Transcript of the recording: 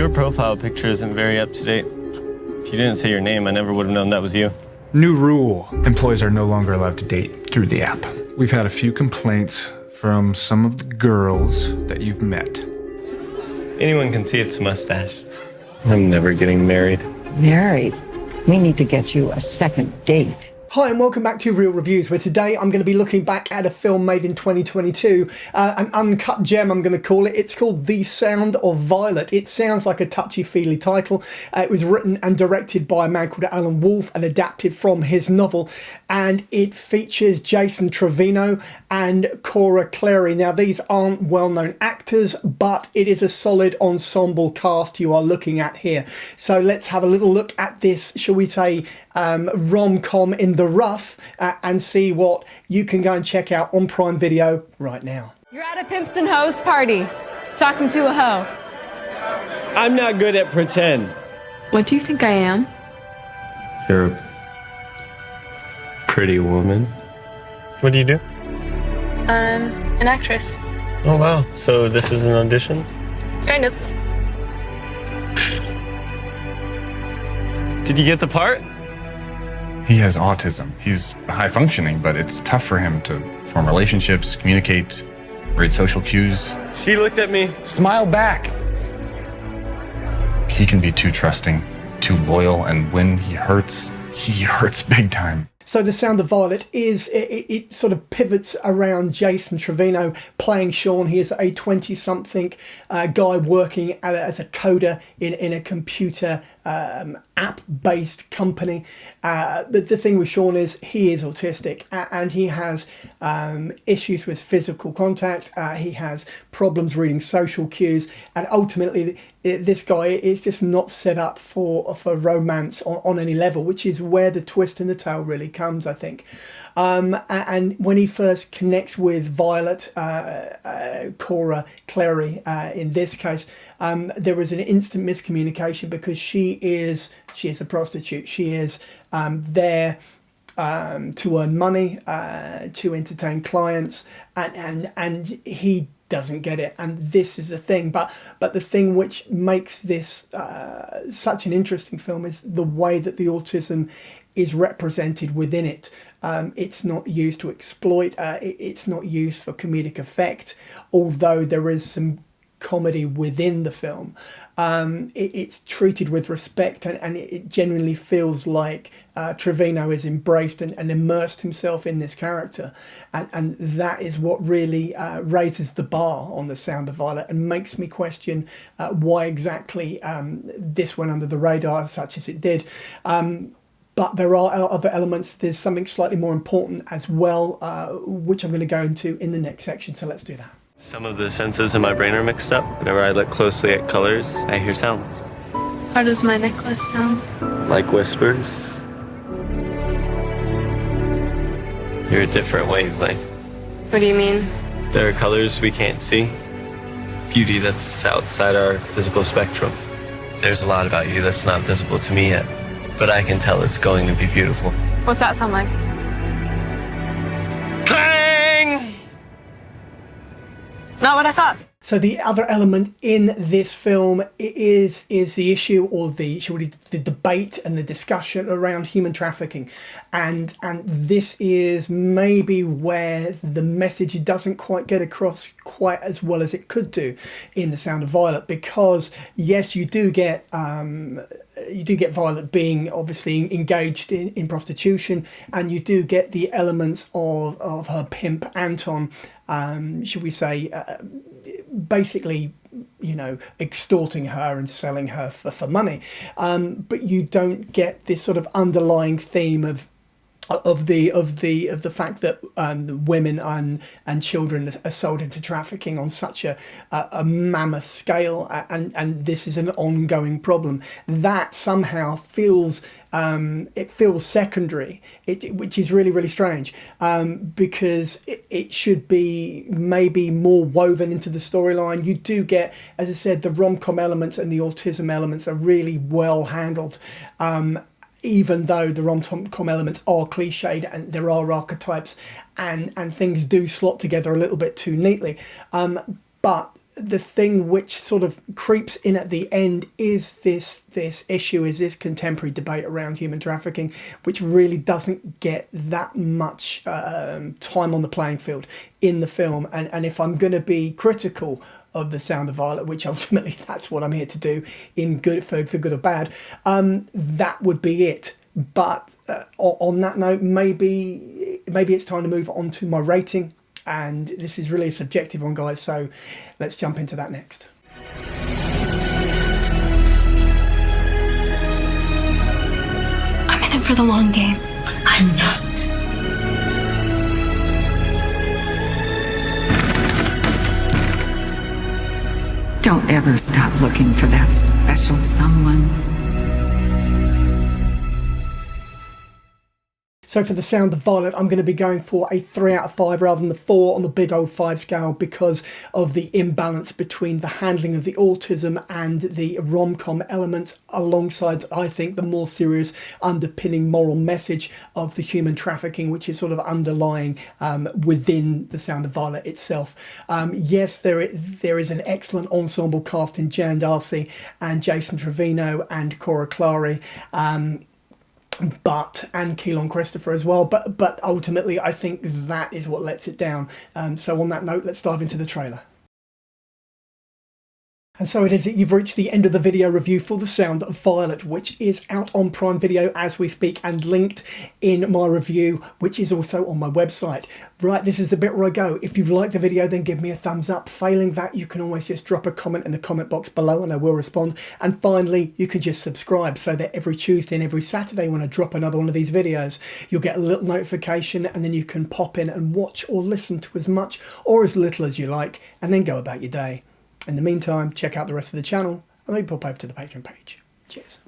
Your profile picture isn't very up to date. If you didn't say your name, I never would have known that was you. New rule. Employees are no longer allowed to date through the app. We've had a few complaints from some of the girls that you've met. Anyone can see it's a mustache. I'm never getting married. Married? We need to get you a second date. Hi and welcome back to Real Reviews, where today I'm going to be looking back at a film made in 2022, an uncut gem I'm going to call it. It's called The Sound of Violet. It sounds like a touchy-feely title. It was written and directed by a man called Alan Wolfe and adapted from his novel, and it features Jason Trevino and Cora Clary. Now these aren't well-known actors, but it is a solid ensemble cast you are looking at here. So let's have a little look at this, shall we say, rom-com in the rough, and see what you can go and check out on Prime Video right now. You're at a Pimps and Hoes party, talking to a hoe. I'm not good at pretend. What do you think I am? You're a pretty woman. What do you do? I'm an actress. Oh, wow. So this is an audition? Kind of. Did you get the part? He has autism. He's high functioning, but it's tough for him to form relationships, communicate, read social cues. She looked at me. Smile back. He can be too trusting, too loyal, and when he hurts big time. So The Sound of Violet is, it sort of pivots around Jason Trevino playing Shaun. He is a 20-something guy working as a coder in a computer app-based company. But the thing with Shaun is he is autistic, and he has issues with physical contact. He has problems reading social cues, and ultimately this guy is just not set up for romance on any level, which is where the twist in the tale really comes, I think. And when he first connects with Violet, Cora Clary, in this case, there was an instant miscommunication because she is a prostitute. She is there to earn money, to entertain clients, and he doesn't get it, and this is the thing. But the thing which makes this such an interesting film is the way that the autism is represented within it. It's not used to exploit, it's not used for comedic effect, although there is some comedy within the film. It's treated with respect, and it genuinely feels like Trevino has embraced and immersed himself in this character, and that is what really raises the bar on The Sound of Violet and makes me question why exactly this went under the radar such as it did. But there are other elements. There's something slightly more important as well, which I'm going to go into in the next section, so let's do that. Some of the senses in my brain are mixed up. Whenever I look closely at colors, I hear sounds. How does my necklace sound? Like whispers. You're a different wavelength. What do you mean? There are colors we can't see. Beauty that's outside our visible spectrum. There's a lot about you that's not visible to me yet, but I can tell it's going to be beautiful. What's that sound like? Clang! Not what I thought. So the other element in this film is the issue, or the debate and the discussion around human trafficking, and this is maybe where the message doesn't quite get across quite as well as it could do in The Sound of Violet, because yes, you do get Violet being obviously engaged in prostitution, and you do get the elements of her pimp Anton, should we say, basically, you know, extorting her and selling her for money, but you don't get this sort of underlying theme of the fact that women and children are sold into trafficking on such a mammoth scale, and this is an ongoing problem that somehow feels secondary, which is really strange, because it should be maybe more woven into the storyline. You do get, as I said, the rom-com elements and the autism elements are really well handled, even though the rom-com elements are cliched and there are archetypes and things do slot together a little bit too neatly. But the thing which sort of creeps in at the end is this issue, is this contemporary debate around human trafficking, which really doesn't get that much time on the playing field in the film. And if I'm going to be critical of The Sound of Violet, which ultimately that's what I'm here to do, in good for good or bad, that would be it. But on that note, maybe it's time to move on to my rating. And this is really a subjective one, guys, so let's jump into that next. I'm in it for the long game. I'm not. Don't ever stop looking for that special someone. So for The Sound of Violet, I'm going to be going for a 3 out of 5 rather than the 4 on the big old 5 scale, because of the imbalance between the handling of the autism and the rom-com elements, alongside, I think, the more serious underpinning moral message of the human trafficking, which is sort of underlying within The Sound of Violet itself. Yes, there is an excellent ensemble cast in Jan Darcy and Jason Trevino and Cora Clary. And Keelan Christopher as well, but ultimately I think that is what lets it down. So on that note, let's dive into the trailer. And so it is that you've reached the end of the video review for The Sound of Violet, which is out on Prime Video as we speak and linked in my review, which is also on my website. Right, this is the bit where I go. If you've liked the video, then give me a thumbs up. Failing that, you can always just drop a comment in the comment box below and I will respond. And finally, you can just subscribe so that every Tuesday and every Saturday when I drop another one of these videos, you'll get a little notification, and then you can pop in and watch or listen to as much or as little as you like, and then go about your day. In the meantime, check out the rest of the channel and maybe pop over to the Patreon page. Cheers.